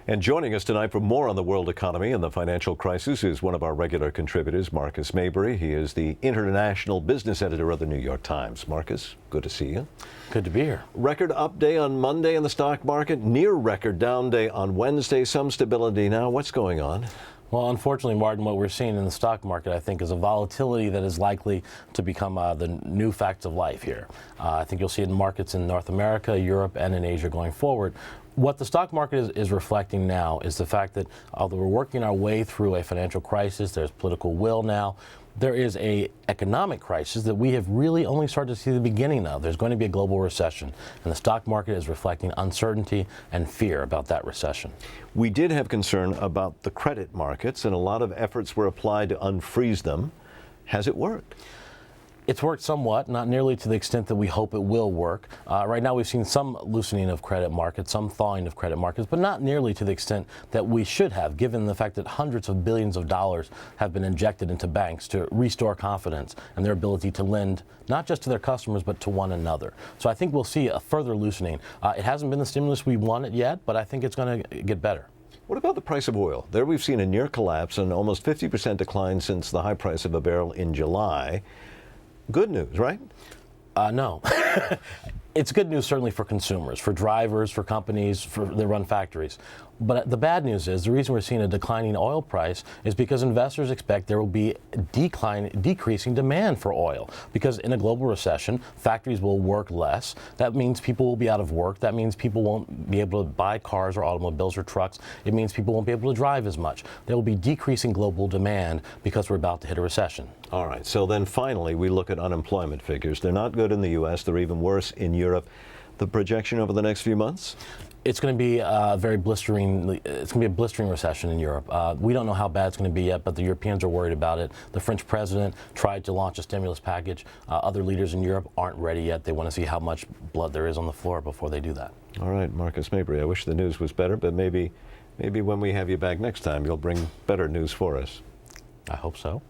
And joining us tonight for more on the world economy and the financial crisis is one of our regular contributors, Marcus Mabry. He is the international business editor of the New York Times. Marcus, good to see you. Good to be here. Record up day on Monday in the stock market, near record down day on Wednesday, some stability now. What's going on? Well, unfortunately, Martin, what we're seeing in the stock market, I think, is a volatility that is likely to become the new facts of life here. I think you'll see it in markets in North America, Europe, and in Asia going forward. What the stock market is reflecting now is the fact that although we're working our way through a financial crisis, there's political will now, there is an economic crisis that we have really only started to see the beginning of. There's going to be a global recession, and the stock market is reflecting uncertainty and fear about that recession. We did have concern about the credit markets, and a lot of efforts were applied to unfreeze them. Has it worked? It's worked somewhat, not nearly to the extent that we hope it will work. Right now we've seen some loosening of credit markets, some thawing of credit markets, but not nearly to the extent that we should have, given the fact that hundreds of billions of dollars have been injected into banks to restore confidence and their ability to lend not just to their customers, but to one another. So I think we'll see a further loosening. It hasn't been the stimulus we wanted yet, but I think it's going to get better. What about the price of oil? There we've seen a near collapse and almost 50% decline since the high price of a barrel in July. Good news, right? No. It's good news certainly for consumers, for drivers, for companies that run factories. But the bad news is the reason we're seeing a declining oil price is because investors expect there will be decreasing demand for oil. Because in a global recession, factories will work less. That means people will be out of work. That means people won't be able to buy cars or automobiles or trucks. It means people won't be able to drive as much. There will be decreasing global demand because we're about to hit a recession. All right. So then finally, we look at unemployment figures. They're not good in the U.S. They're even worse in Europe. The projection over the next few months? It's going to be it's going to be a blistering recession in Europe. We don't know how bad it's going to be yet, but the Europeans are worried about it. The French president tried to launch a stimulus package. Other leaders in Europe aren't ready yet. They want to see how much blood there is on the floor before they do that. All right, Marcus Mabry, I wish the news was better, but maybe when we have you back next time, you'll bring better news for us. I hope so.